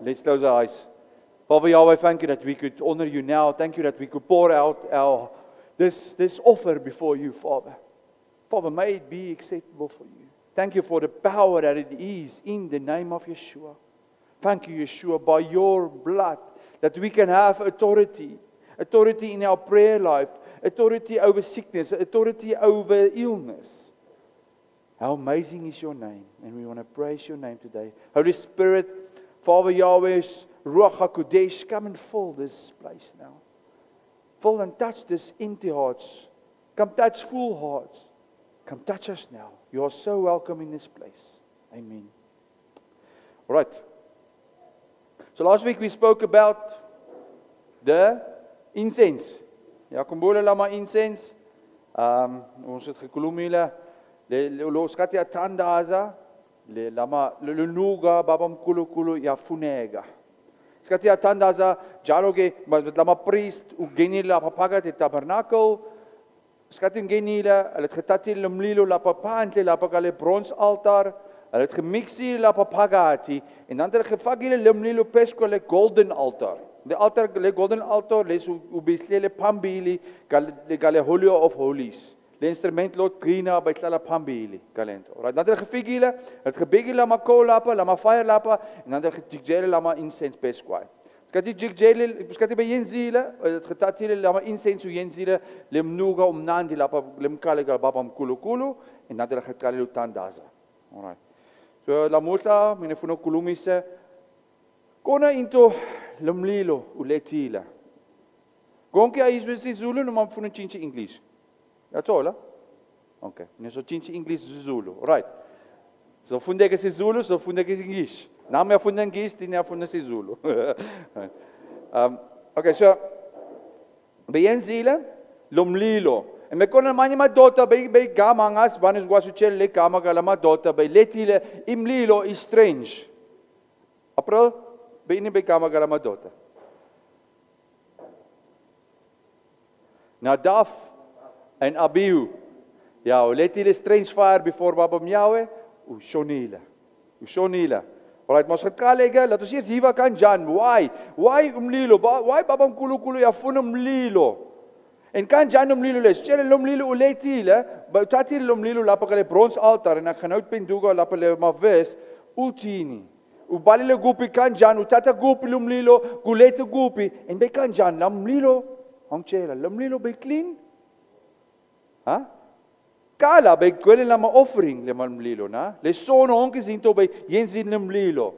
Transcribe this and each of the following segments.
Let's close our eyes. Father Yahweh, thank you that we could honor you now. Thank you that we could pour out this offer before you, Father. Father, may it be acceptable for you. Thank you for the power that it is in the name of Yeshua. Thank you, Yeshua, by your blood, that we can have authority in our prayer life, authority over sickness, authority over illness. How amazing is your name, and we want to praise your name today. Holy Spirit, Father Yahweh's Ruach HaKodesh, come and fill this place now. Fill and touch this empty hearts. Come touch full hearts. Come touch us now. You are so welcome in this place. Amen. All right. So last week we spoke about the incense. Ja, kom bole lama incense. Ons het gekolomile. Lo skatia tandaza. Le lama lunuga babam kulu ya funega. Skatia tandaza jaloge lama priest u genila papaga te tabernakel. Skatin genila, hulle het getati lumlilo la papante la pakale brons altaar. Hulle het gemixie la papagati en dan het hulle gefagile lumlilo pesco le golden altar. The altar le golden altar les ubislele pambili gale holy of holies. Le instrument lot trina by tlala pambili galento. Right, dan het hulle gefigile, het gebegile la makolapa, la fire lapa en dan het hulle gejigjele la incense pesquai. Skati jigjele, skati by yenzile, het getatile la incense u yenzile lemnuga nandi lapa lemkale gal babam kulu en dan het hulle getrale tandaza. Alright. So la mota minefuna kulumise kona into lumlilo uletila. Gonke aizwesi Zulu no mamfuna chinchi English. That's all, huh? Okay. So chinchi English Zulu. Right. So fundeke si Zulu, so fundeke si English. Na me funda English, din ya funda si Zulu. Okay, so beyenzile lumlilo. En me kon manje madota by gamangas wanneer wasutjel le kamagala madota by letile imlilo is strange. April by nie by kamagala madota. Nadaf en Abihu. Ja, letile strange fire before babam Yahweh. Ushonila. Alright, mas gekalege, laat ons eers hier kan Jan. Why umlilo? Why babam kulu ya funa umlilo? En kan Jan umlilo les? Chele umlilo uletile, ba tatile umlilo la pakale brons altar en ek gaan nou penduga la pale maar wes utini. Ubalile gupi kan Jan, utata gupi umlilo, gulete gupi en by kan Jan umlilo hang chele, umlilo by clean. Ha? Kala by kwele la ma offering le umlilo na. Le sono honke zinto by yenzin umlilo.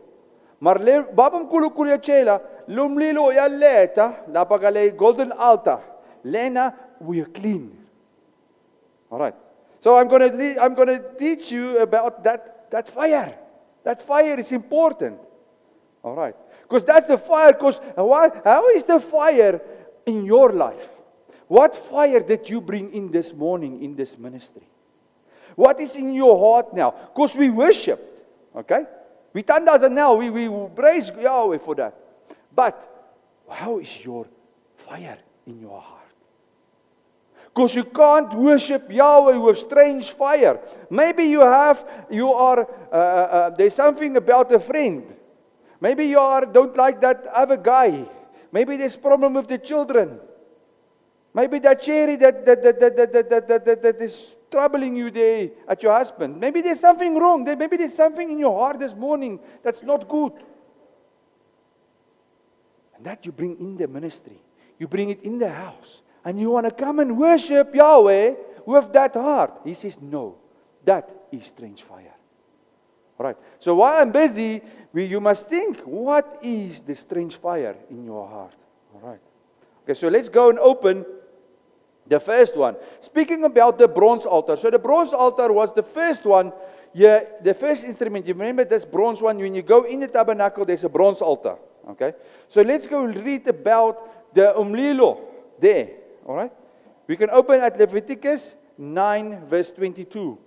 Maar le babam kulu ya chela, umlilo ya leta la pakale golden altar. Lena, we are clean. All right. So I'm going to teach you about that fire. That fire is important. All right. Because that's the fire. Because how is the fire in your life? What fire did you bring in this morning in this ministry? What is in your heart now? Because we worshiped. Okay. We tandaza now. We praise Yahweh for that. But how is your fire in your heart? Because you can't worship Yahweh with strange fire. Maybe there's something about a friend. Maybe you don't like that other guy. Maybe there's problem with the children. Maybe that cherry that is troubling you there at your husband. Maybe there's something wrong. Maybe there's something in your heart this morning that's not good. And that you bring in the ministry. You bring it in the house. And you want to come and worship Yahweh with that heart. He says, no, that is strange fire. All right. So while I'm busy, you must think, what is the strange fire in your heart? All right. Okay, so let's go and open the first one. Speaking about the bronze altar. So the bronze altar was the first one. Yeah, the first instrument. You remember this bronze one? When you go in the tabernacle, there's a bronze altar. Okay. So let's go read about the umlilo there. All right. We can open at Leviticus 9 verse 22.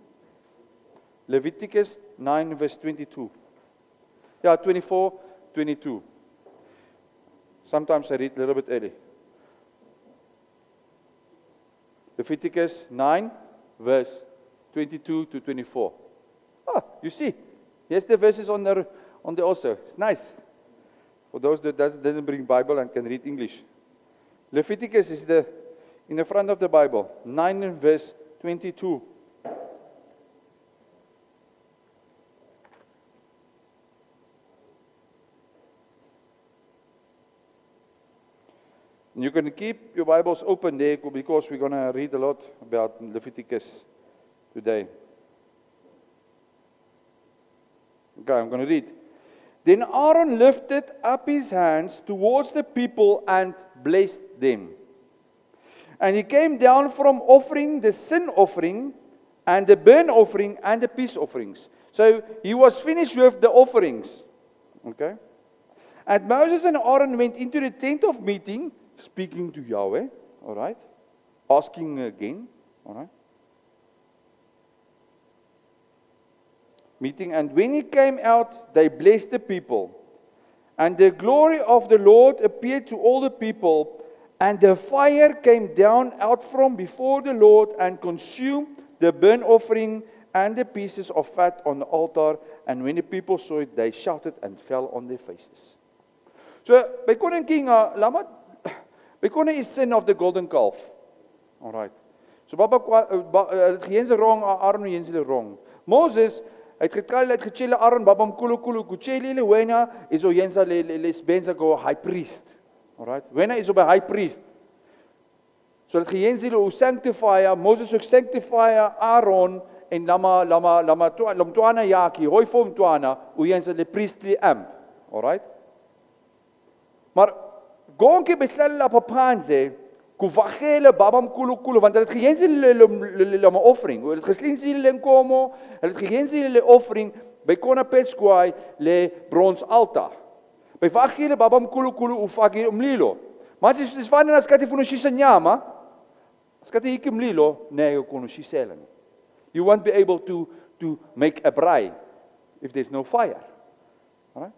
Leviticus 9 verse 22. Yeah, 24, 22. Sometimes I read a little bit early. Leviticus 9 verse 22 to 24. Ah, you see. Here's the verses on there also. It's nice. For those that didn't bring Bible and can read English. Leviticus is in the front of the Bible, 9 and verse 22. You can keep your Bibles open there because we're going to read a lot about Leviticus today. Okay, I'm going to read. Then Aaron lifted up his hands towards the people and blessed them. And he came down from offering the sin offering and the burnt offering and the peace offerings. So he was finished with the offerings. Okay? And Moses and Aaron went into the tent of meeting, speaking to Yahweh, all right? Asking again, all right? Meeting, and when he came out, they blessed the people. And the glory of the Lord appeared to all the people, and the fire came down out from before the Lord and consumed the burnt offering and the pieces of fat on the altar. And when the people saw it, they shouted and fell on their faces. So, by koning king, Bekonne is sin of the golden calf. Alright. So Baba het geen se wrong, Aaron geen se wrong. Moses het gekal het gechile Aaron babam kulu kucheli le wena is o yenza le benza go high priest. Alright. Wena is op a high priest. So dat geen o sanctify Moses ook sanctify Aaron en lama tuana yaki hoi fom tuana o yenza le priestly amp. Alright. Maar gonke betlala papandle kuvagele babam kulu want dit geen le offering. Dit geslien sile komo, dit geen sile offering by kona pesquai le brons altar. By vagele babam kulu ufagi umlilo. Maar dit is wanneer as kati funushisa nyama. As kati ik umlilo, nee konushisa. You won't be able to make a braai if there's no fire. Alright?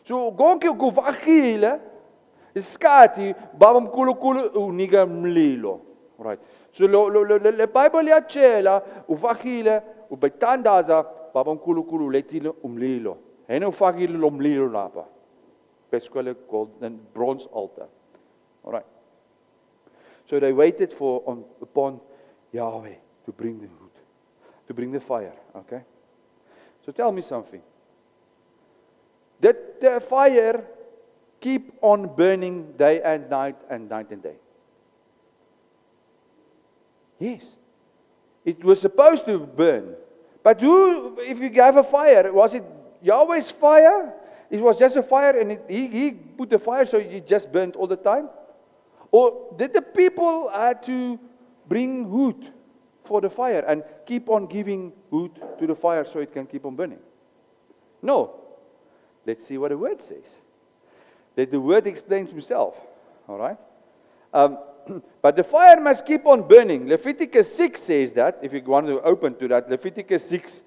So gonke kuvagele Skati babam kulu uniga mlilo. Right. So le Bible ya chela uvagile ubetandaza babam kulu letile umlilo. Heno uvagile umlilo lapa. Pesquele golden bronze altar. All right. So they waited upon Yahweh to bring the wood, to bring the fire. Okay. So tell me something. That the fire keep on burning day and night and day. Yes. It was supposed to burn. But who, if you have a fire, was it Yahweh's fire? It was just a fire and he put the fire so it just burned all the time? Or did the people had to bring wood for the fire and keep on giving wood to the fire so it can keep on burning? No. Let's see what the word says. That the word explains himself. All right? But the fire must keep on burning. Leviticus 6 says that, if you want to open to that, Leviticus 6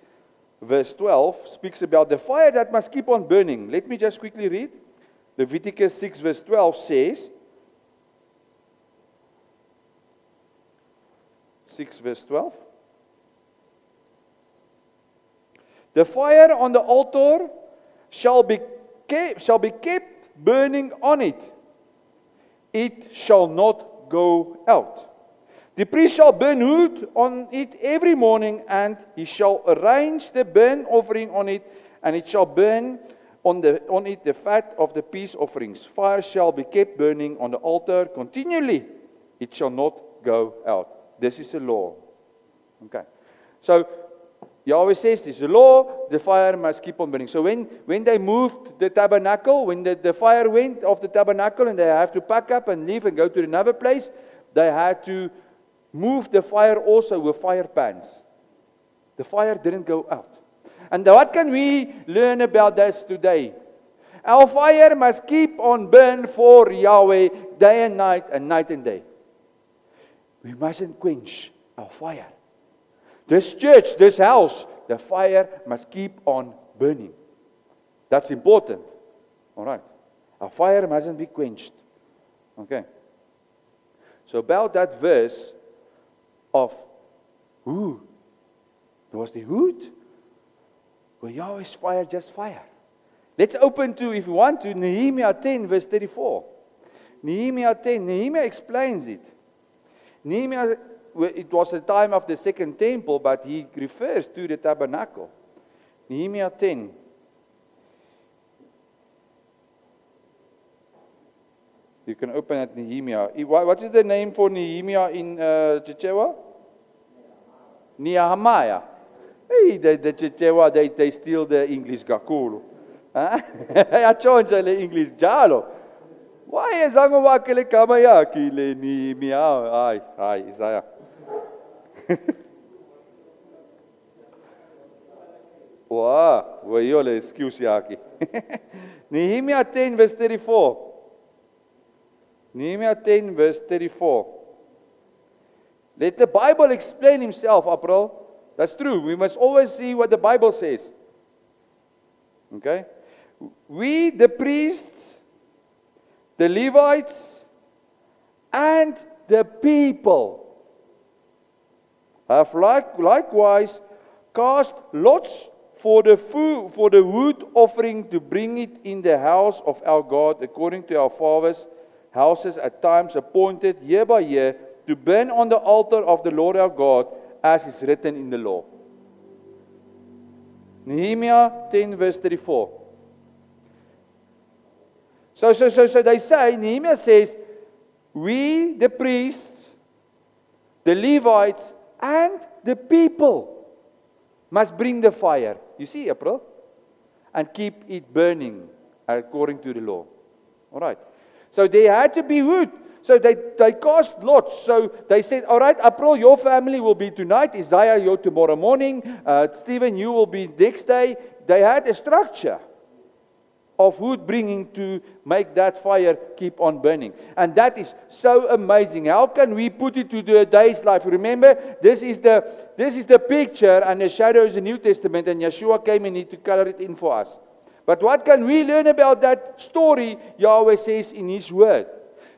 verse 12 speaks about the fire that must keep on burning. Let me just quickly read. Leviticus 6 verse 12 says, 6 verse 12, the fire on the altar shall be kept burning on it. It shall not go out. The priest shall burn wood on it every morning, and he shall arrange the burnt offering on it, and it shall burn on it the fat of the peace offerings. Fire shall be kept burning on the altar continually. It shall not go out. This is a law. Okay. So Yahweh says this, the law, the fire must keep on burning. So when they moved the tabernacle, when the fire went off the tabernacle and they have to pack up and leave and go to another place, they had to move the fire also with fire pans. The fire didn't go out. And what can we learn about this today? Our fire must keep on burn for Yahweh day and night and day. We mustn't quench our fire. This church, this house, the fire must keep on burning. That's important. All right. Our fire mustn't be quenched. Okay. So about that verse of who? There was the wood. Well, Yahweh's fire, just fire. Let's open to, if you want to, Nehemiah 10 verse 34. Nehemiah 10, Nehemiah explains it. Nehemiah, it was the time of the second temple, but he refers to the tabernacle. Nehemiah 10. You can open at Nehemiah. What is the name for Nehemiah in Chichewa? Nehemiah. Hey, the Chichewa, they steal the English gakulu. I change the English jalo. Why is angwakele kamaya kile Nehemiah? Hi, Isaiah. Wow, well, excuse yaki. Nehemiah 10 verse 34. Nehemiah 10 verse 34. Let the Bible explain himself, April. That's true. We must always see what the Bible says. Okay? We, the priests, the Levites, and the people have likewise cast lots for the food, for the wood offering to bring it in the house of our God, according to our fathers' houses at times appointed year by year, to burn on the altar of the Lord our God, as is written in the law. Nehemiah 10 verse 34. So they say, Nehemiah says, we, the priests, the Levites, and the people must bring the fire. You see, April? And keep it burning according to the law. All right. So there had to be wood. So they cast lots. So they said, all right, April, your family will be tonight. Isaiah, you tomorrow morning. Stephen, you will be next day. They had a structure of wood bringing to make that fire keep on burning. And that is so amazing. How can we put it to the day's life? Remember, this is the picture and the shadow is the New Testament, and Yeshua came and need to color it in for us. But what can we learn about that story? Yahweh says in His Word,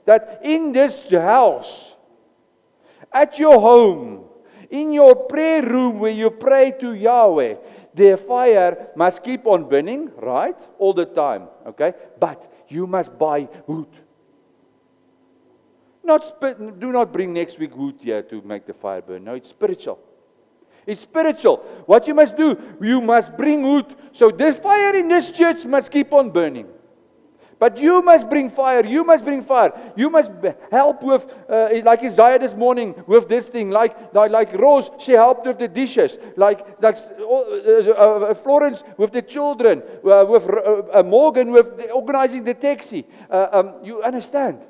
that in this house, at your home, in your prayer room where you pray to Yahweh, the fire must keep on burning, right? All the time, okay? But you must buy wood. Do not bring next week wood here to make the fire burn. No, it's spiritual. It's spiritual. What you must do, you must bring wood. So the fire in this church must keep on burning. But you must bring fire. You must bring fire. You must help with, like Isaiah this morning, with this thing. Like Rose, she helped with the dishes. Like Florence with the children. With Morgan with organizing the taxi. You understand?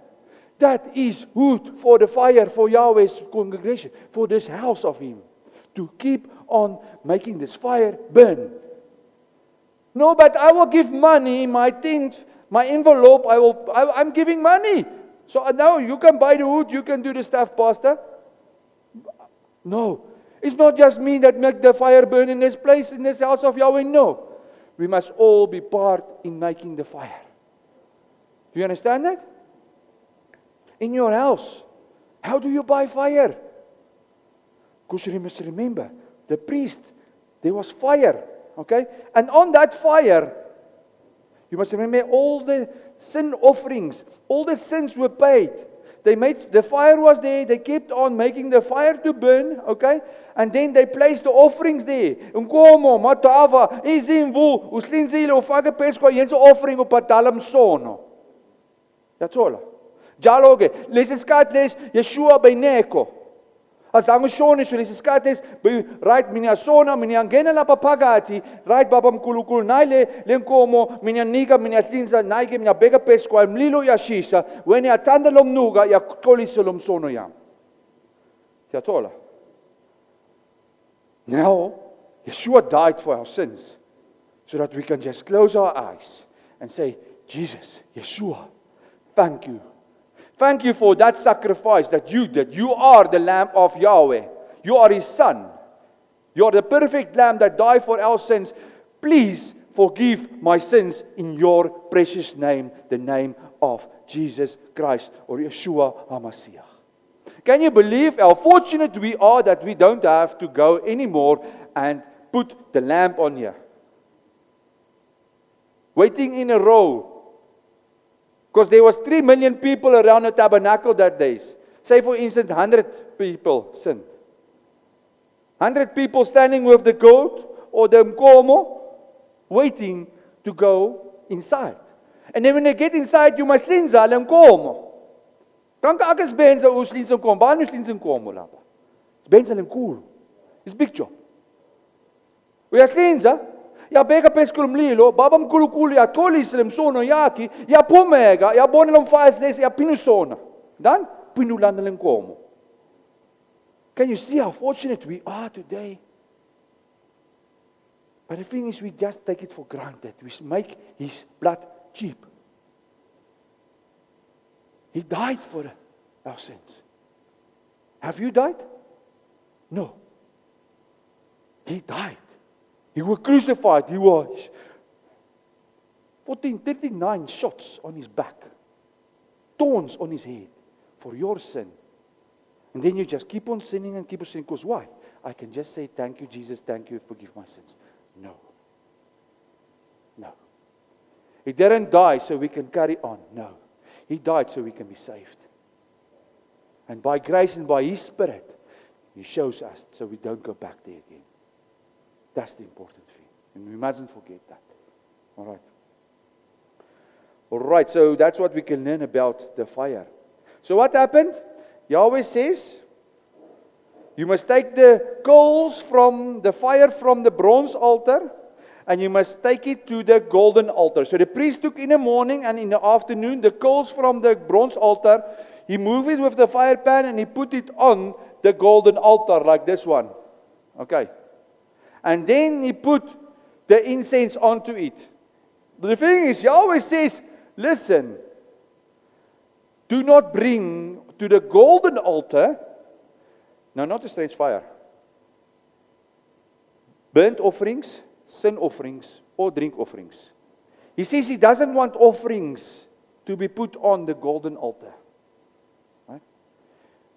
That is wood for the fire for Yahweh's congregation, for this house of Him, to keep on making this fire burn. No, but I will give money, my tent. My envelope, I'm giving money. So now you can buy the wood, you can do the stuff, Pastor. No. It's not just me that make the fire burn in this place, in this house of Yahweh. No. We must all be part in making the fire. Do you understand that? In your house, how do you buy fire? Because you must remember, the priest, there was fire. Okay? And on that fire, you must remember all the sin offerings, all the sins were paid. The fire was there, they kept on making the fire to burn, okay? And then they placed the offerings there. Nkomo, matava, izimvu, uslinzile, ufake pesco, yense offering upatalam sono. That's all. Jaloge, lesiskat les Yeshua by neko. As angshone so lesiskat right minia sona minia ngena la papagati right babam kulukul naile lenkomo minia niga minia tinza naige minia bega pesco mlilo yashisha when ya tandalom nuga ya kolisolom sono yam. Yatola. Now Yeshua died for our sins so that we can just close our eyes and say, Jesus, Yeshua, thank you. Thank you for that sacrifice that you did. You are the Lamb of Yahweh. You are His Son. You are the perfect Lamb that died for our sins. Please forgive my sins in your precious name, the name of Jesus Christ or Yeshua HaMashiach. Can you believe how fortunate we are that we don't have to go anymore and put the lamp on here? waiting in a row. Because there was 3 million people around the tabernacle that days. Say for instance, 100 people sinned. 100 people standing with the goat or the nkomo, waiting to go inside. And then when they get inside, you must hlinza hulle nkomo. Kanka ek is benza us hlinza nkomo, baie us hlinza nkomo lapha. Is benza nkulu. Is big job. Uyahlinza, yabeka phezu komlilo, baba mkhulukhulu yaqolisa lemsono yakhe, yaphumeka, yabona lo mfazi lesi yaphinusona. Dan pinulana lenkomo. Can you see how fortunate we are today? But the thing is, we just take it for granted. We make his blood cheap. He died for our sins. Have you died? No. He died. He was crucified. He was 39 shots on his back. Thorns on his head for your sin. And then you just keep on sinning and keep on sinning. Because why? I can just say, thank you, Jesus, thank you, forgive my sins. No. No. He didn't die so we can carry on. No. He died so we can be saved. And by grace and by His Spirit, He shows us so we don't go back there again. That's the important thing. And we mustn't forget that. All right. All right, so that's what we can learn about the fire. So what happened? Yahweh says, you must take the coals from the fire from the bronze altar, and you must take it to the golden altar. So the priest took in the morning and in the afternoon the coals from the bronze altar. He moved it with the fire pan and he put it on the golden altar like this one. Okay. And then he put the incense onto it. The thing is, Yahweh says, listen, do not bring to the golden altar, now not a strange fire, burnt offerings, sin offerings, or drink offerings. He says he doesn't want offerings to be put on the golden altar. Right?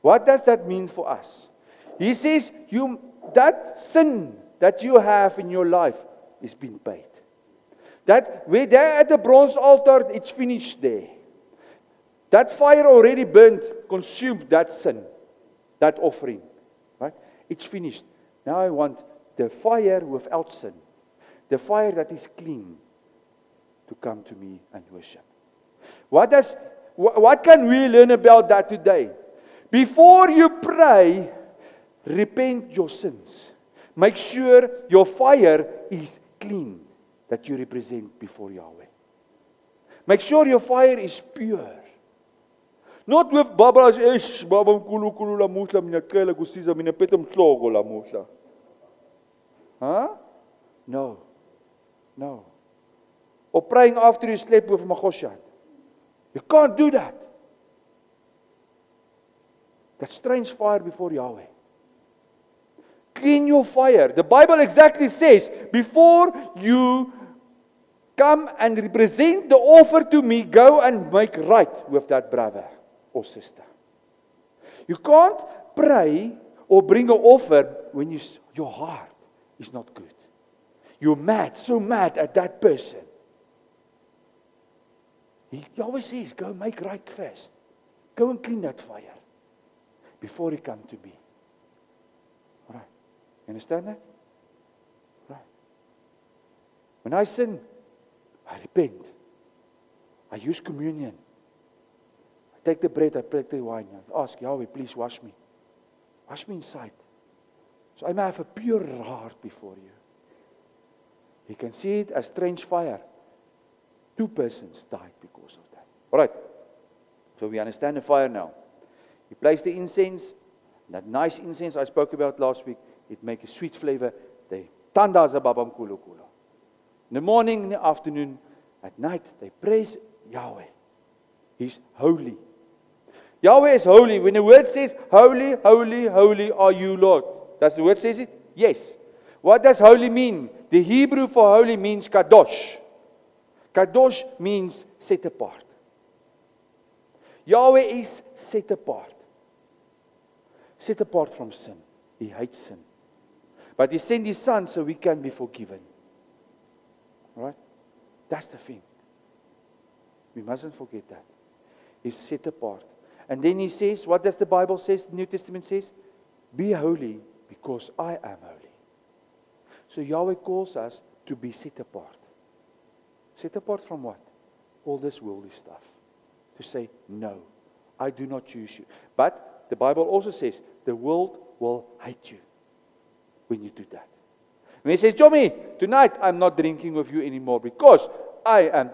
What does that mean for us? He says that sin that you have in your life is being paid. That we're there at the bronze altar, it's finished there. That fire already burned, consumed that sin, that offering. Right? It's finished. Now I want the fire without sin, the fire that is clean, to come to me and worship. What can we learn about that today? Before you pray, repent your sins. Make sure your fire is clean, that you represent before Yahweh. Make sure your fire is pure. Not with babas ish, babam kulu la musla mina kela kusiza mina petem tlogo la musla. Huh? No. No. Or praying after you sleep with Magoshan. You can't do that. That's strange fire before Yahweh. Clean your fire. The Bible exactly says, before you come and represent the offer to me, go and make right with that brother or sister. You can't pray or bring an offer when your heart is not good. You're mad, so mad at that person. He always says, go make right first. Go and clean that fire before you come to me. All right. You understand that? Right. When I sin, I repent. I use communion. I take the bread, I take the wine. I ask Yahweh, please wash me. Wash me inside. So I may have a pure heart before you. You can see it as strange fire. 2 persons died because of that. All right. So we understand the fire now. You place the incense. That nice incense I spoke about last week. It makes a sweet flavor. They tandaza babam kulo kulo. In the morning, in the afternoon, at night, they praise Yahweh. He's holy. Yahweh is holy. When the word says, holy, holy, holy are you, Lord. Does the word says it? Yes. What does holy mean? The Hebrew for holy means kadosh. Kadosh means set apart. Yahweh is set apart. Set apart from sin. He hates sin. But He sent His Son so we can be forgiven. Alright? That's the thing. We mustn't forget that. He's set apart. And then he says, what does the Bible say? The New Testament says, be holy because I am holy. So Yahweh calls us to be set apart. Set apart from what? All this worldly stuff. To say, no, I do not choose you. But the Bible also says, the world will hate you when you do that. When he says, Johnny, tonight I'm not drinking with you anymore because I am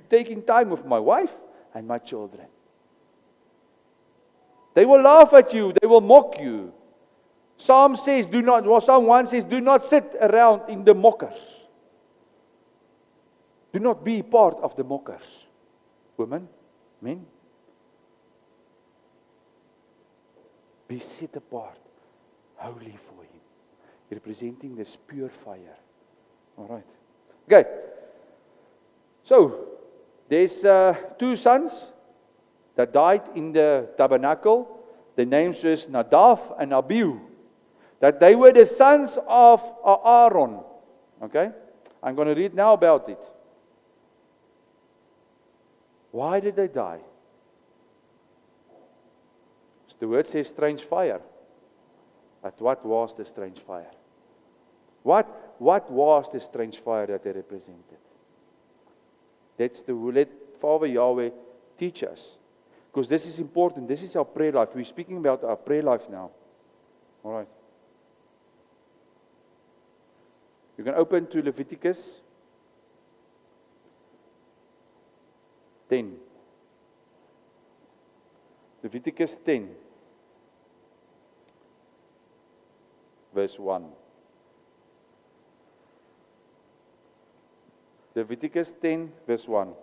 taking time with my wife and my children. They will laugh at you. They will mock you. Psalm 1 says, do not sit around in the mockers. Do not be part of the mockers. Women, men. Be set apart, holy for Him. Representing this pure fire. Alright. Okay. So, there's 2 sons that died in the tabernacle. The names is Nadav and Abihu. That they were the sons of Aaron. Okay? I'm going to read now about it. Why did they die? The word says strange fire. But what was the strange fire? What was the strange fire that they represented? Let Father Yahweh teach us. Because this is important. This is our prayer life. We're speaking about our prayer life now. All right. You can open to Leviticus 10. Leviticus 10. Verse 1. Leviticus 10, verse 1.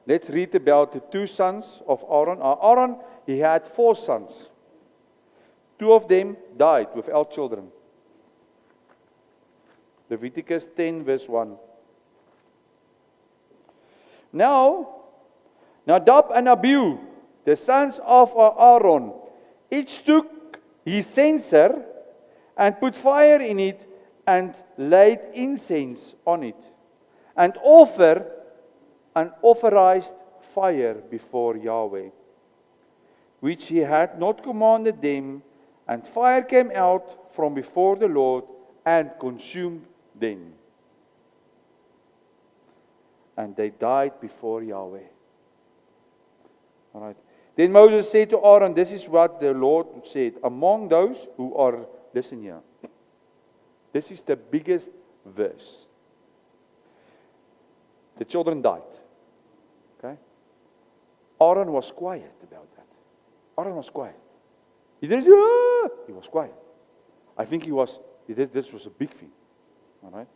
Let's read about the 2 sons of Aaron. Aaron, he had 4 sons. 2 of them died without children. Leviticus 10, verse 1. Now, Nadab and Abihu, the sons of Aaron, each took his censer and put fire in it and laid incense on it, and offer an authorized fire before Yahweh, which he had not commanded them, and fire came out from before the Lord and consumed them. And they died before Yahweh. All right. Then Moses said to Aaron, this is what the Lord said, among those who are, listen here, this is the biggest verse. The children died. Okay? Aaron was quiet about that. Aaron was quiet. He didn't say, ah! He was quiet. I think this was a big thing. All right?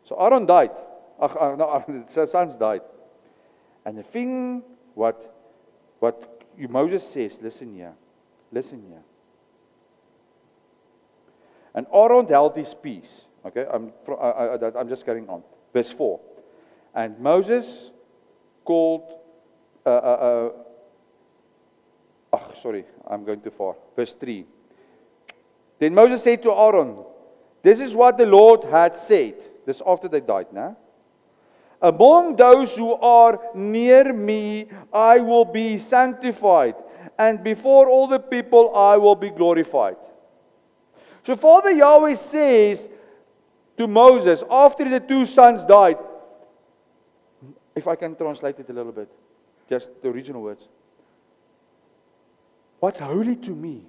So Aaron died. The sons died. And the thing, what Moses says, listen here. And Aaron held his peace. Okay, I'm just carrying on. Verse 4. And Moses called, I'm going too far. Verse 3. Then Moses said to Aaron, this is what the Lord had said. This is after they died, now. Among those who are near me, I will be sanctified, and before all the people I will be glorified. So Father Yahweh says to Moses, after the 2 sons died, if I can translate it a little bit, just the original words. What's holy to me?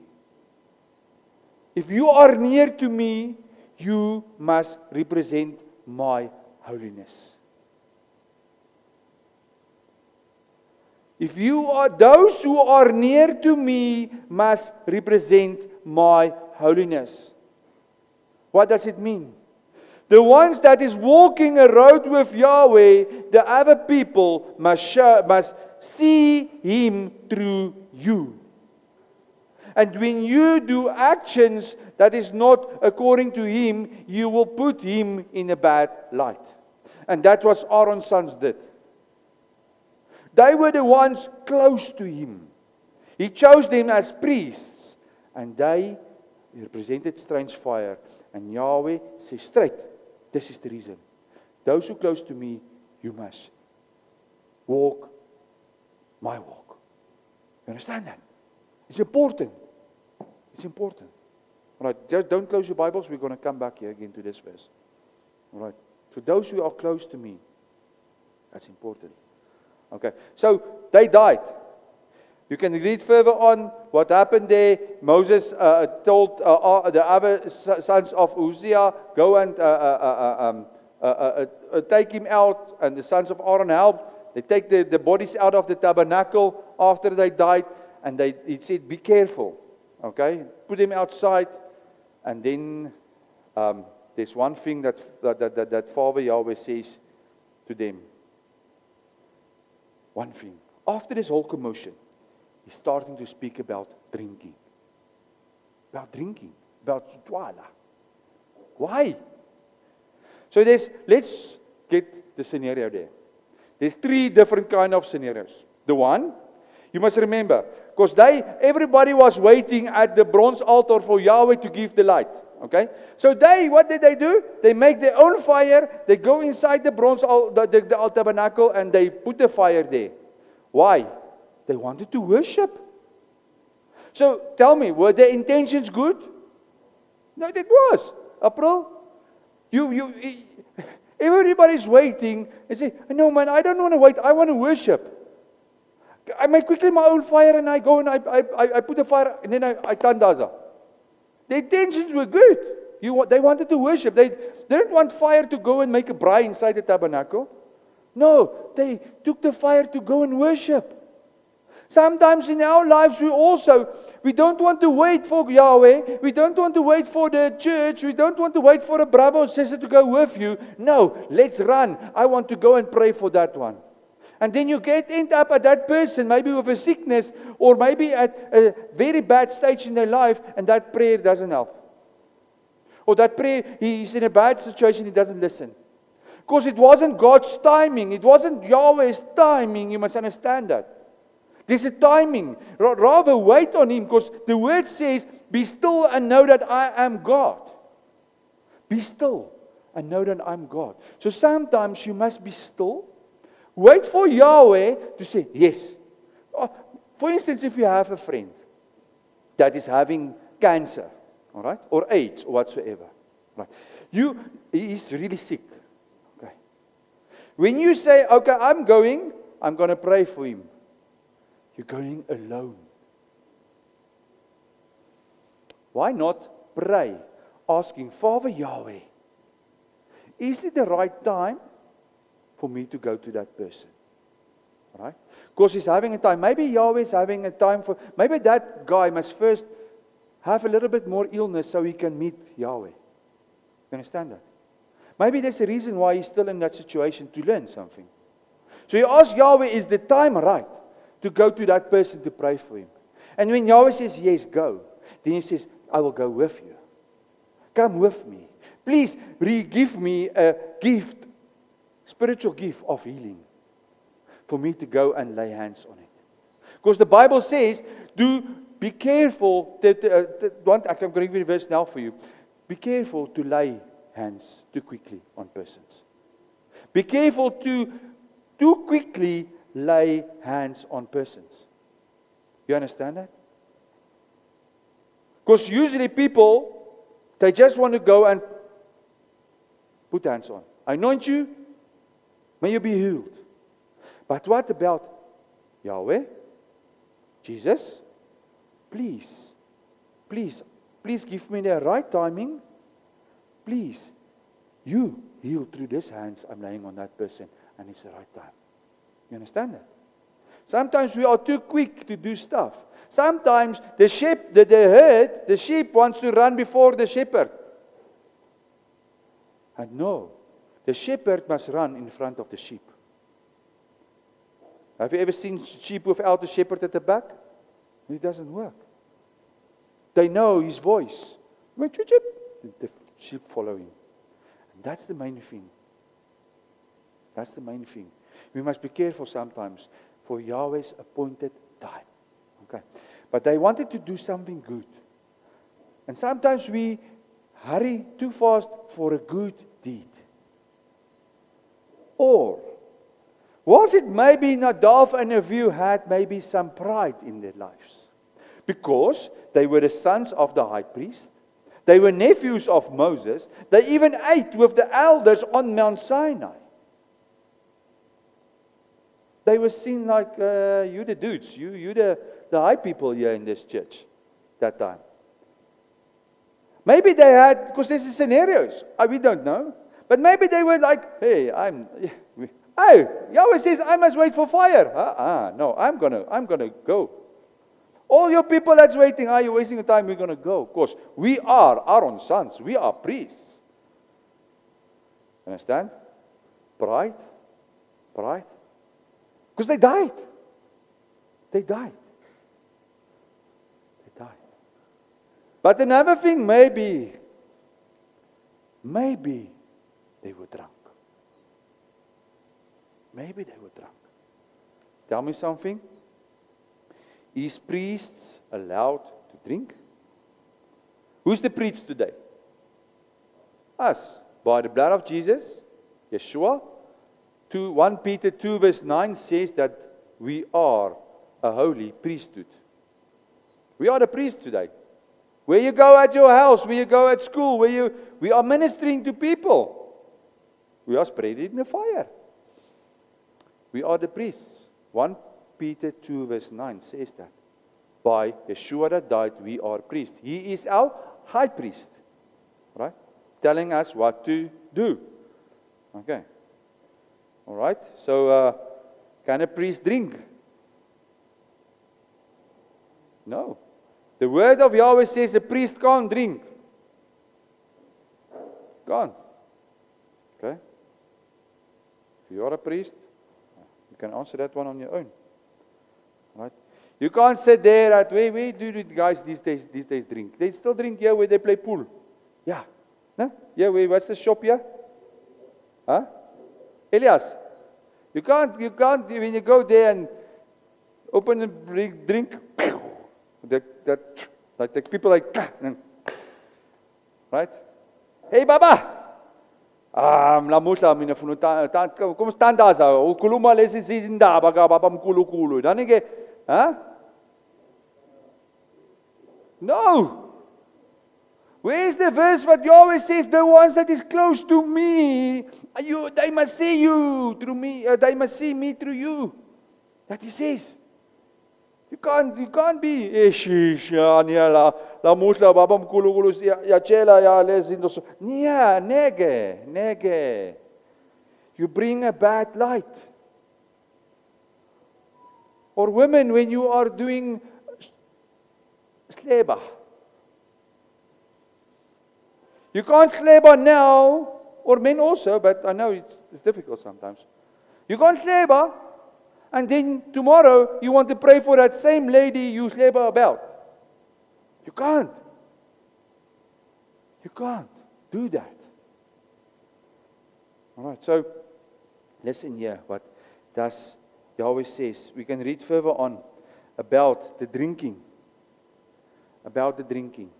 If you are near to me, you must represent my holiness. If you are, those who are near to me must represent my holiness. What does it mean? The ones that is walking a road with Yahweh, the other people must see Him through you. And when you do actions that is not according to Him, you will put Him in a bad light. And that was Aaron's sons did. They were the ones close to Him. He chose them as priests. And they represented strange fire. And Yahweh says straight, this is the reason. Those who are close to me, you must walk my walk. You understand that? It's important. It's important. All right, just don't close your Bibles. We're going to come back here again to this verse. All right. So those who are close to me, that's important. Okay. So they died. You can read further on what happened there. Moses told the other sons of Uzziah, go and take him out, and the sons of Aaron helped. They take the bodies out of the tabernacle after they died, and he said, be careful. Okay, put them outside, and then there's one thing that Father Yahweh says to them. One thing. After this whole commotion, he's starting to speak about drinking. About drinking. About dwala. Why? So let's get the scenario there. There's 3 different kind of scenarios. The one, you must remember, because everybody was waiting at the bronze altar for Yahweh to give the light. Okay? So what did they do? They make their own fire, they go inside the the tabernacle, and they put the fire there. Why? They wanted to worship. So tell me, were their intentions good? No, it was. April, everybody's waiting and say, no man, I don't want to wait, I want to worship. I make quickly my own fire and I go and I put the fire and then I tandaza. The intentions were good. They wanted to worship. They didn't want fire to go and make a braai inside the tabernacle. No, they took the fire to go and worship. Sometimes in our lives we don't want to wait for Yahweh. We don't want to wait for the church. We don't want to wait for a brother or sister to go with you. No, let's run. I want to go and pray for that one. And then you end up at that person, maybe with a sickness, or maybe at a very bad stage in their life, and that prayer doesn't help. Or that prayer, he's in a bad situation, he doesn't listen. Because it wasn't God's timing. It wasn't Yahweh's timing. You must understand that. There's a timing. Rather wait on Him, because the word says, be still and know that I am God. Be still and know that I'm God. So sometimes you must be still. Wait for Yahweh to say, yes. For instance, if you have a friend that is having cancer, all right, or AIDS, or whatsoever, right, he's really sick. Okay. When you say, okay, I'm going to pray for him, you're going alone. Why not pray, asking, Father Yahweh, is it the right time for me to go to that person? Right? Because he's having a time. Maybe Yahweh is having a time maybe that guy must first have a little bit more illness so he can meet Yahweh. You understand that? Maybe there's a reason why he's still in that situation to learn something. So you ask Yahweh, is the time right to go to that person to pray for him? And when Yahweh says, yes, go, then he says, I will go with you. Come with me. Please give me a gift, spiritual gift of healing, for me to go and lay hands on it. Because the Bible says, be careful. I'm going to give you a verse now for you. Be careful to lay hands too quickly on persons. Be careful to too quickly lay hands on persons. You understand that? Because usually people, they just want to go and put hands on. I anoint you, may you be healed. But what about Yahweh? Jesus? Please give me the right timing. Please, you heal through these hands I'm laying on that person, and it's the right time. You understand that? Sometimes we are too quick to do stuff. Sometimes the sheep wants to run before the shepherd. And no, the shepherd must run in front of the sheep. Have you ever seen sheep without a shepherd at the back? It doesn't work. They know his voice. The sheep follow him. And that's the main thing. That's the main thing. We must be careful sometimes for Yahweh's appointed time. Okay. But they wanted to do something good. And sometimes we hurry too fast for a good deed. Or Was it maybe Nadav and Abihu had maybe some pride in their lives? Because they were the sons of the high priest. They were nephews of Moses. They even ate with the elders on Mount Sinai. They were seen like, you the dudes, you the high people here in this church that time. Maybe they had, because this is scenarios, we don't know. But maybe they were like, hey, Yahweh says I must wait for fire. No, I'm gonna go. All your people that's waiting, you're wasting your time, we're gonna go. Of course, we are Aaron's sons, we are priests. Understand? Pride. Because they died. They died. But another thing, maybe they were drunk. Maybe they were drunk. Tell me something. Is priests allowed to drink? Who's the priest today? Us. By the blood of Jesus, Yeshua. 1 Peter 2 verse 9 says that we are a holy priesthood. We are the priests today. Where you go at your house, where you go at school, we are ministering to people. We are spreading the fire. We are the priests. 1 Peter 2 verse 9 says that. By Yeshua that died, we are priests. He is our high priest. Right? Telling us what to do. Okay. All right. So, can a priest drink? No. The word of Yahweh says a priest can't drink. Can't. Okay? If you are a priest, you can answer that one on your own. Right? You can't sit there at, where do the guys these days drink? They still drink here where they play pool. Yeah. No? Yeah, what's the shop here? Huh? Elias, you can't, when you go there and open and drink, like the people like, right? Hey, Baba! Mlamuhla mina funa kom standaza ukhuluma lesi zindaba kababa mkhulukhulu. Danike, huh? No. Where is the verse what Yahweh says, the ones that is close to me, they must see you through me, they must see me through you. That he says. You can't be, la musla baba mkhulukhulu yachela ya lezinto. Nege. You bring a bad light. Or women, when you are doing sleba. You can't sleba now, or men also, but I know it's difficult sometimes. You can't sleba, and then tomorrow you want to pray for that same lady you sleba about. You can't. You can't do that. All right, so listen here what does Yahweh says. We can read further on about the drinking. About the drinking.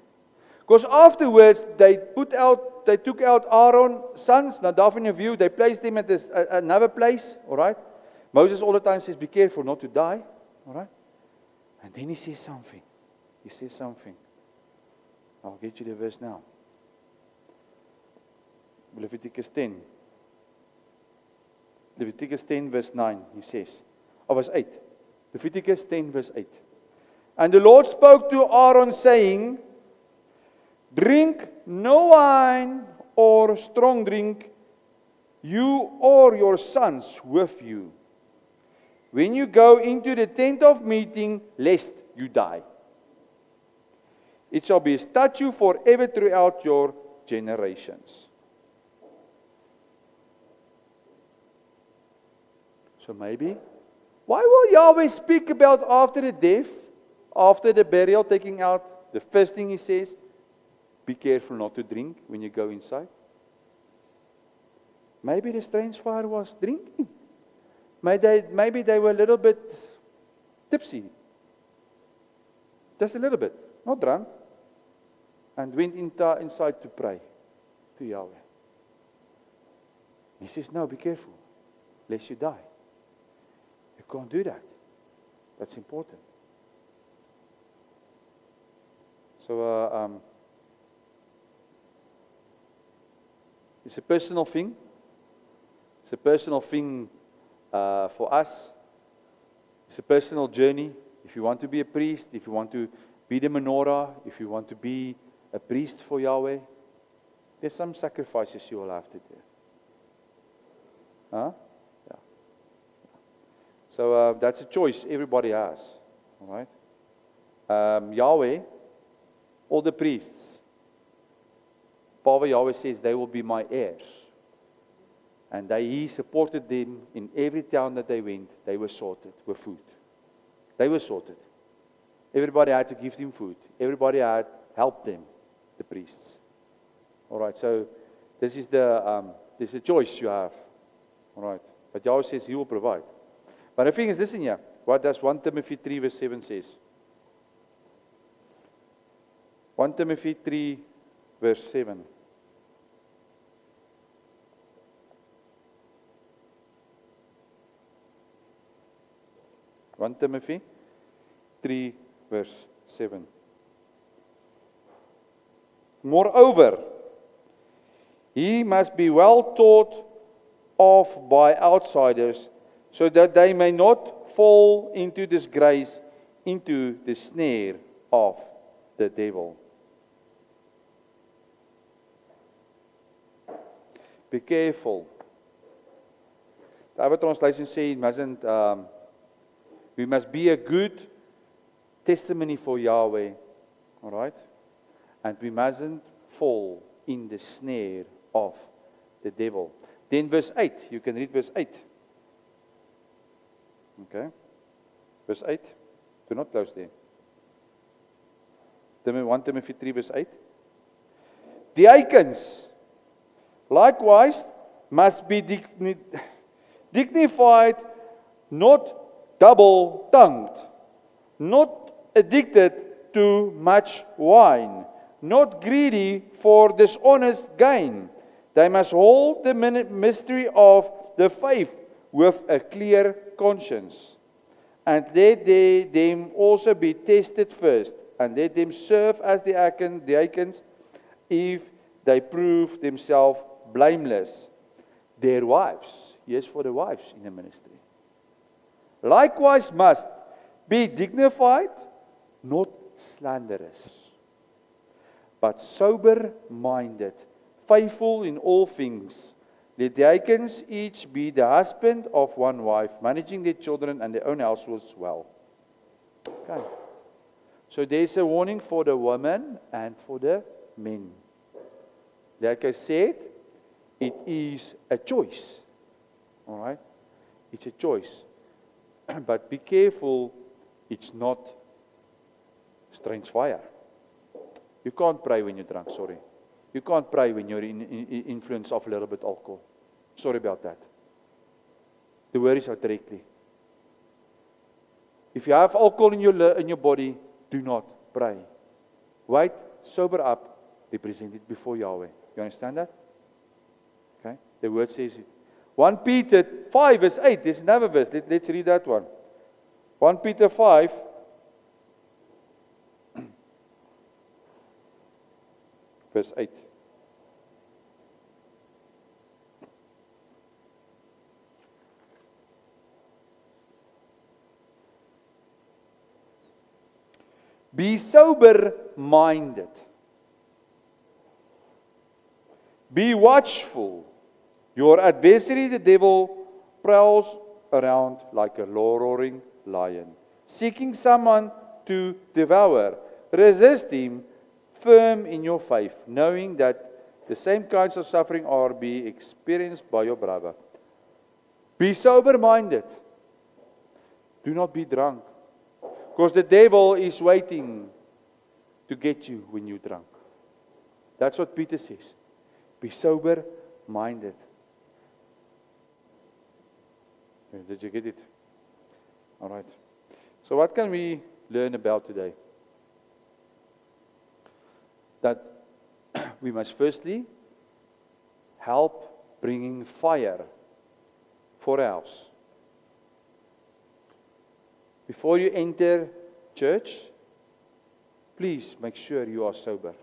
Because afterwards they took out Aaron's sons, Nadav and Abihu, they placed them at another place, all right? Moses all the time says, be careful not to die, all right? And then he says something. I'll get you the verse now. Leviticus 10 verse 9, he says. Verse 8. Leviticus 10 verse 8. And the Lord spoke to Aaron saying, drink no wine or strong drink, you or your sons with you, when you go into the tent of meeting, lest you die. It shall be a statute forever throughout your generations. So maybe, why will Yahweh speak about after the death, after the burial, taking out, the first thing he says, be careful not to drink when you go inside? Maybe the strange fire was drinking. Maybe they were a little bit tipsy. Just a little bit, not drunk. And went inside to pray to Yahweh. He says, no, be careful, lest you die. You can't do that. That's important. So, it's a personal thing. It's a personal thing for us. It's a personal journey. If you want to be a priest, if you want to be the menorah, if you want to be a priest for Yahweh, there's some sacrifices you will have to do. Huh? Yeah. So that's a choice everybody has. All right? Yahweh, all the priests, Father Yahweh says they will be my heirs. And he supported them in every town that they went. They were sorted with food. They were sorted. Everybody had to give them food. Everybody had helped them, the priests. All right, so this is there's a choice you have. All right, but Yahweh says He will provide. But the thing is this in here. What does 1 Timothy 3 verse 7 says? 1 Timothy 3 verse 7. One Timothy 3 verse 7. Moreover, he must be well taught of by outsiders, so that they may not fall into disgrace, into the snare of the devil. Be careful. The other translation says we must be a good testimony for Yahweh, all right? And we mustn't fall in the snare of the devil. Then verse 8, you can read verse 8. Okay? Verse 8. Do not close there. 1 Timothy 3 verse 8. Diakons, likewise, must be dignified, not double-tongued, not addicted to much wine, not greedy for dishonest gain. They must hold the mystery of the faith with a clear conscience. And let them also be tested first, and let them serve as diakons if they prove themselves blameless. Their wives, yes, for the wives in the ministry, likewise must be dignified, not slanderous, but sober-minded, faithful in all things. Let diakons each be the husband of one wife, managing their children and their own households well. Okay. So there's a warning for the women and for the men. Like I said, it is a choice. All right? It's a choice. But be careful, it's not strange fire. You can't pray when you're drunk, sorry. You can't pray when you're influenced of a little bit alcohol. Sorry about that. The word is out directly. If you have alcohol in your body, do not pray. Wait, sober up, be presented before Yahweh. You understand that? Okay? The word says it. 1 Peter 5 verse 8. There's another verse. Let's read that one. 1 Peter 5 verse 8. Be sober-minded. Be watchful. Your adversary, the devil, prowls around like a roaring lion, seeking someone to devour. Resist him, firm in your faith, knowing that the same kinds of suffering are being experienced by your brother. Be sober-minded. Do not be drunk, because the devil is waiting to get you when you're drunk. That's what Peter says. Be sober-minded. Did you get it? All right. So what can we learn about today? That we must firstly help bringing fire for our house. Before you enter church, please make sure you are sober.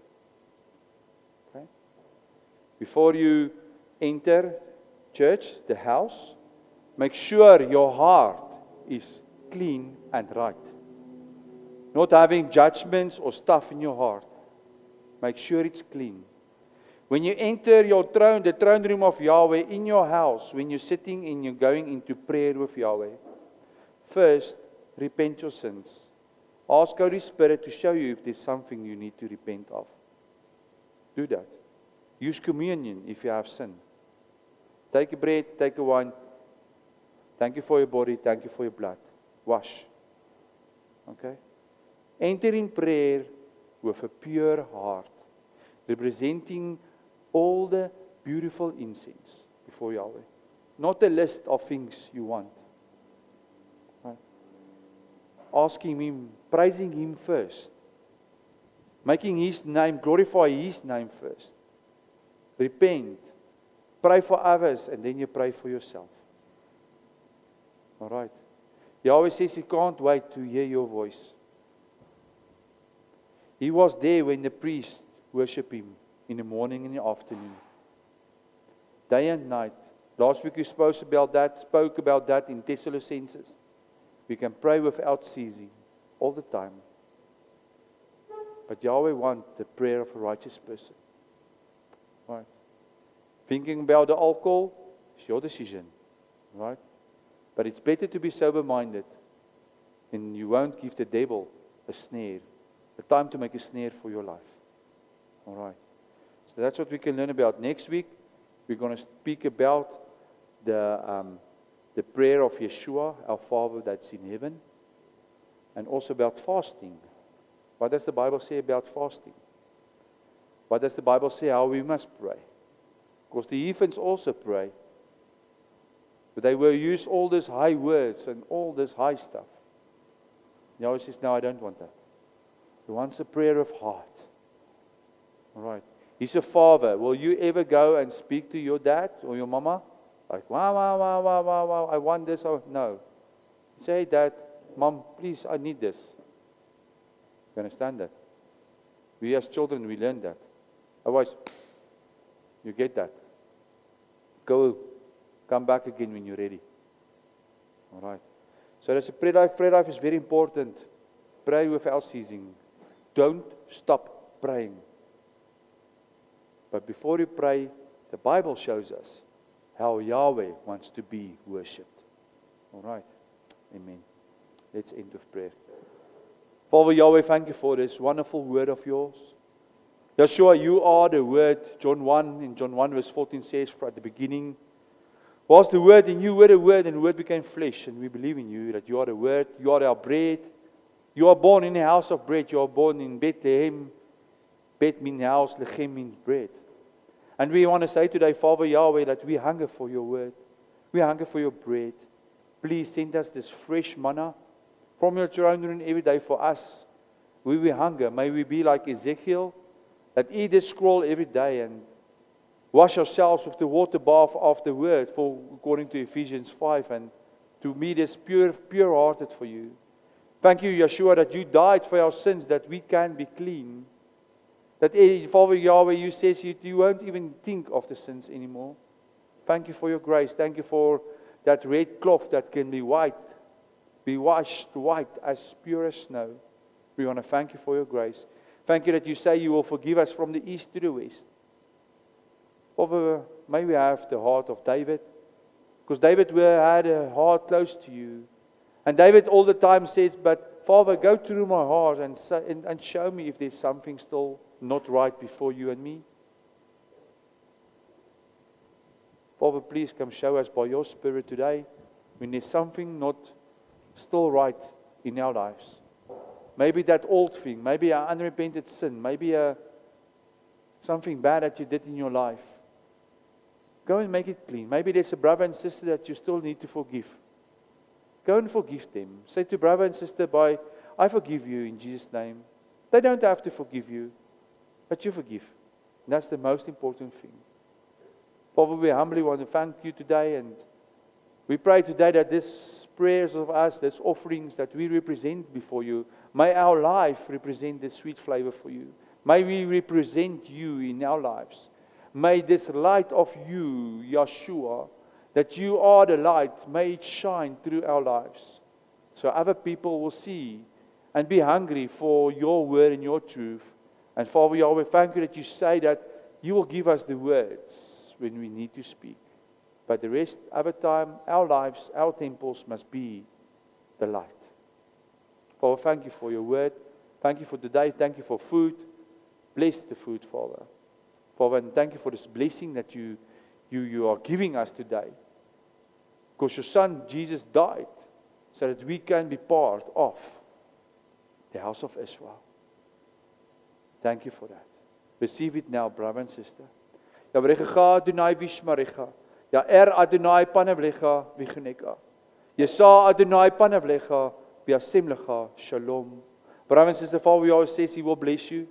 Okay? Before you enter church, the house, make sure your heart is clean and right. Not having judgments or stuff in your heart. Make sure it's clean. When you enter the throne room of Yahweh in your house, when you're sitting and you're going into prayer with Yahweh, first, repent your sins. Ask Holy Spirit to show you if there's something you need to repent of. Do that. Use communion if you have sin. Take a bread, take a wine. Thank you for your body, thank you for your blood. Wash. Okay? Enter in prayer with a pure heart, representing all the beautiful incense before Yahweh. Not a list of things you want. Right? Asking Him, praising Him first. Making His name, glorify His name first. Repent. Pray for others and then you pray for yourself. Alright. Yahweh says He can't wait to hear your voice. He was there when the priests worship Him in the morning and the afternoon. Day and night. Last week we spoke about that in Thessalonians. We can pray without ceasing, all the time. But Yahweh wants the prayer of a righteous person. Right? Thinking about the alcohol is your decision. Right? But it's better to be sober-minded. And you won't give the devil a snare. A time to make a snare for your life. Alright. So that's what we can learn about. Next week, we're going to speak about the prayer of Yeshua, our Father that's in heaven. And also about fasting. What does the Bible say about fasting? What does the Bible say how we must pray? Because the heathens also pray. But they will use all these high words and all this high stuff. Yahweh says, no, I don't want that. He wants a prayer of heart. Alright. He's a father. Will you ever go and speak to your dad or your mama? Like, wow, I want this. Oh, no. Say, Dad, Mom, please, I need this. You understand that? We as children, we learn that. Otherwise, you get that. Go, come back again when you're ready. Alright. So there's a prayer life. Prayer life is very important. Pray without ceasing. Don't stop praying. But before you pray, the Bible shows us how Yahweh wants to be worshipped. Alright. Amen. Let's end with prayer. Father Yahweh, thank you for this wonderful word of yours. Yeshua, you are the word. John 1 verse 14 says, at the beginning was the word, and you were the word, and the word became flesh, and we believe in you, that you are the word, you are our bread. You are born in a house of bread. You are born in Bethlehem. Bet means house, Lechem means bread. And we want to say today, Father Yahweh, that we hunger for your word. We hunger for your bread. Please send us this fresh manna from your throne room every day for us. We hunger. May we be like Ezekiel, that eat this scroll every day and wash ourselves with the water bath of the word, according to Ephesians 5, and to be this pure-hearted for you. Thank you, Yeshua, that you died for our sins, that we can be clean. That, Father Yahweh, you says you won't even think of the sins anymore. Thank you for your grace. Thank you for that red cloth that can be white, be washed white as pure as snow. We want to thank you for your grace. Thank you that you say you will forgive us from the east to the west. Father, may we have the heart of David, because David had a heart close to you. And David all the time says, but Father, go through my heart and show me if there's something still not right before you and me. Father, please come show us by your Spirit today when there's something not still right in our lives. Maybe that old thing, maybe an unrepented sin, maybe something bad that you did in your life. Go and make it clean. Maybe there's a brother and sister that you still need to forgive. Go and forgive them. Say to brother and sister, I forgive you in Jesus' name. They don't have to forgive you, but you forgive. And that's the most important thing. Father, we humbly want to thank you today, and we pray today that this prayers of us, these offerings that we represent before you, may our life represent this sweet flavor for you. May we represent you in our lives. May this light of you, Yeshua, that you are the light, may it shine through our lives. So other people will see and be hungry for your word and your truth. And Father Yahweh, thank you that you say that you will give us the words when we need to speak. But the rest of the time, our lives, our temples must be the light. Father, thank you for your word. Thank you for today. Thank you for food. Bless the food, Father. Father, and thank you for this blessing that you are giving us today. Because your Son, Jesus, died so that we can be part of the house of Israel. Thank you for that. Receive it now, brother and sister. Yavrecha Adonai Vishmarecha. Ya Adonai Panavlecha Vichneka. Yesa Adonai Panavlecha Viasemlecha Shalom. Brother and sister, Father always says He will bless you.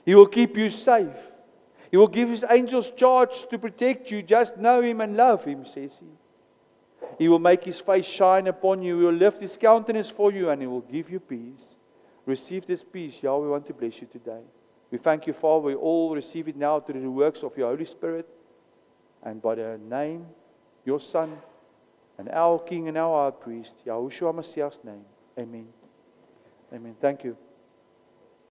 He will keep you safe. He will give His angels charge to protect you. Just know Him and love Him, says He. He will make His face shine upon you. He will lift His countenance for you and He will give you peace. Receive this peace. Yahweh, we want to bless you today. We thank you, Father. We all receive it now through the works of your Holy Spirit. And by the name, your Son, and our King and our High Priest, Yahushua Mashiach's name. Amen. Amen. Thank you.